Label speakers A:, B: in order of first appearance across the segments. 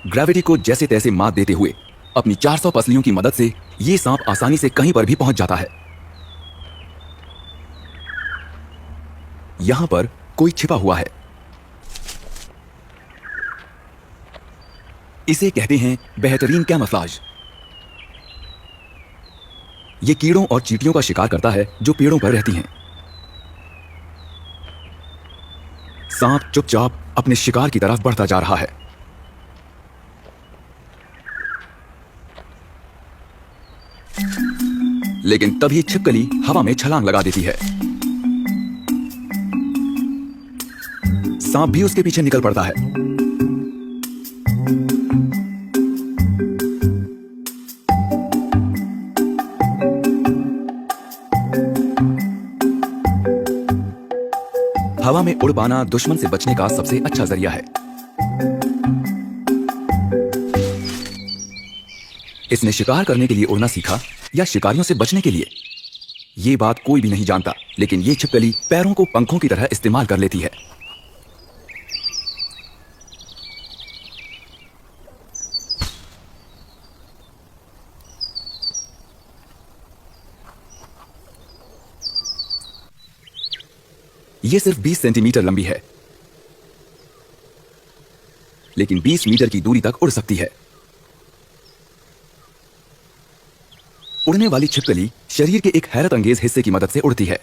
A: Gravity को जैसे तैसे मात देते हुए अपनी 400 पसलियों की मदद से ये सांप आसानी से कहीं पर भी पहुंच जाता है। यहां पर कोई छिपा हुआ है। इसे कहते हैं बेहतरीन कैमोफ्लेज। ये कीड़ों और चींटियों का शिकार करता है जो पेड़ों पर रहती हैं। सांप चुपचाप अपने शिकार की तरफ बढ़ता जा रहा है। लेकिन तभी छिपकली हवा में छलांग लगा देती है। सांप भी उसके पीछे निकल पड़ता है। हवा में उड़ पाना दुश्मन से बचने का सबसे अच्छा जरिया है। इसने शिकार करने के लिए उड़ना सीखा या शिकारियों से बचने के लिए, ये बात कोई भी नहीं जानता, लेकिन ये छिपकली पैरों को पंखों की तरह इस्तेमाल कर लेती है। ये सिर्फ 20 सेंटीमीटर लंबी है, लेकिन 20 मीटर की दूरी तक उड़ सकती है। उड़ने वाली छिपकली शरीर के एक हैरत अंगेज हिस्से की मदद से उड़ती है।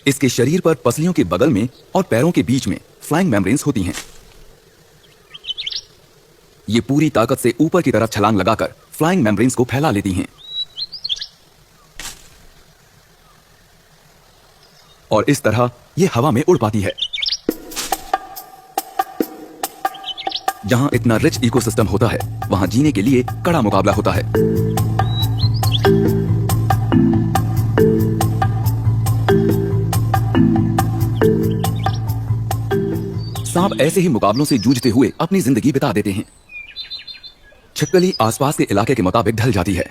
A: इसके शरीर पर पसलियों के बगल में और पैरों के बीच में फ्लाइंग मेम्ब्रेन्स होती हैं। ये पूरी ताकत से ऊपर की तरफ छलांग लगाकर फ्लाइंग मेम्ब्रेन्स को फैला लेती हैं और इस तरह ये हवा में उड़ पाती है। जहां इतना रिच इकोसिस्टम होता है, वहां जीने के लिए कड़ा मुकाबला होता है। सांप ऐसे ही मुकाबलों से जूझते हुए अपनी जिंदगी बिता देते हैं। छिपकली आसपास के इलाके के मुताबिक ढल जाती है।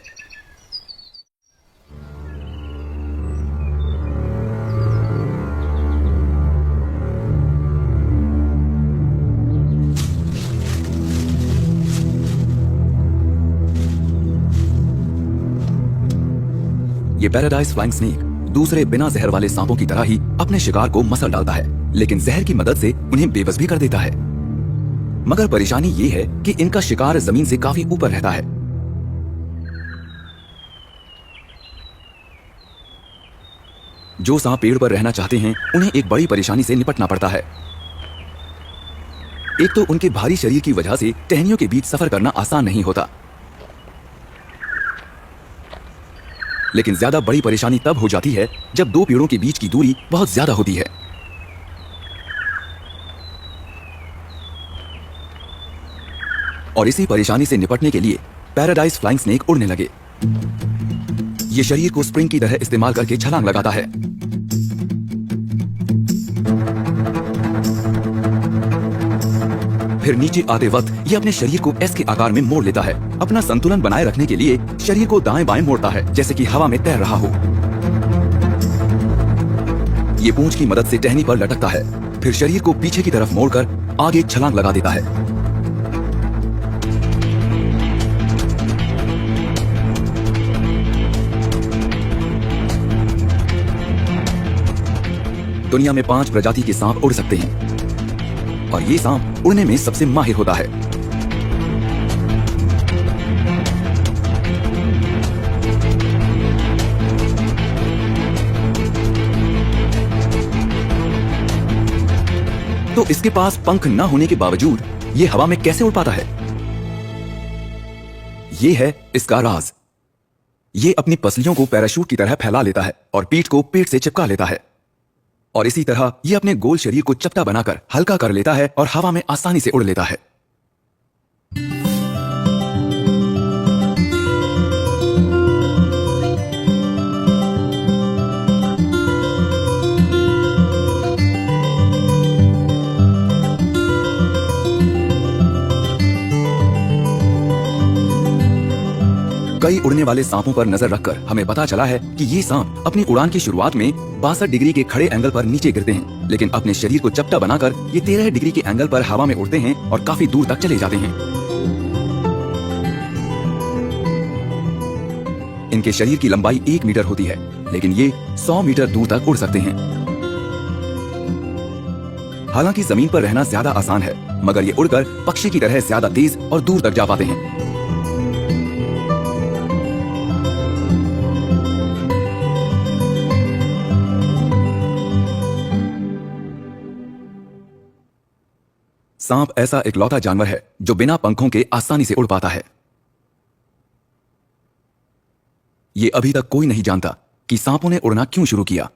A: ये पैराडाइज फ्लाइंग स्नेक दूसरे बिना जहर वाले सांपों की तरह ही अपने शिकार को मसल डालता है, लेकिन जहर की मदद से उन्हें बेबस भी कर देता है। मगर परेशानी ये है कि इनका शिकार जमीन से काफी ऊपर रहता है। जो सांप पेड़ पर रहना चाहते हैं, उन्हें एक बड़ी परेशानी से निपटना पड़ता है। एक तो उनके भारी शरीर की वजह से टहनियों के बीच सफर करना आसान नहीं होता, लेकिन ज्यादा बड़ी परेशानी तब हो जाती है जब दो पेड़ों के बीच की दूरी बहुत ज्यादा होती है। और इसी परेशानी से निपटने के लिए पैराडाइज फ्लाइंग स्नेक उड़ने लगे। ये शरीर को स्प्रिंग की तरह इस्तेमाल करके छलांग लगाता है। फिर नीचे आते वक्त ये अपने शरीर को एस के आकार में मोड़ लेता है। अपना संतुलन बनाए रखने के लिए शरीर को दाएं बाएं मोड़ता है, जैसे कि हवा में तैर रहा हो। ये पूंछ की मदद से टहनी पर लटकता है, फिर शरीर को पीछे की तरफ मोड़कर आगे छलांग लगा देता है। दुनिया में 5 प्रजाति के सांप उड़ सकते हैं और ये सांप उड़ने में सबसे माहिर होता है। तो इसके पास पंख न होने के बावजूद ये हवा में कैसे उड़ पाता है? ये है इसका राज। ये अपनी पसलियों को पैराशूट की तरह फैला लेता है और पीठ को पेट से चिपका लेता है, और इसी तरह ये अपने गोल शरीर को चपटा बनाकर हल्का कर लेता है और हवा में आसानी से उड़ लेता है। कई उड़ने वाले सांपों पर नजर रखकर हमें पता चला है कि ये सांप अपनी उड़ान की शुरुआत में 62 डिग्री के खड़े एंगल पर नीचे गिरते हैं, लेकिन अपने शरीर को चपटा बनाकर ये 13 डिग्री के एंगल पर हवा में उड़ते हैं और काफी दूर तक चले जाते हैं। इनके शरीर की लंबाई 1 मीटर होती है, लेकिन ये 100 मीटर दूर तक उड़ सकते हैं। हालांकि जमीन पर रहना ज्यादा आसान है, मगर ये उड़कर पक्षी की तरह ज्यादा तेज और दूर तक जा पाते हैं। सांप ऐसा इकलौता जानवर है जो बिना पंखों के आसानी से उड़ पाता है। ये अभी तक कोई नहीं जानता कि सांपों ने उड़ना क्यों शुरू किया।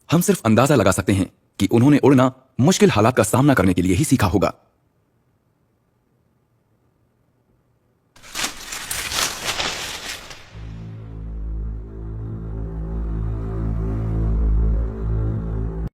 A: हम सिर्फ अंदाजा लगा सकते हैं कि उन्होंने उड़ना मुश्किल हालात का सामना करने के लिए ही सीखा होगा।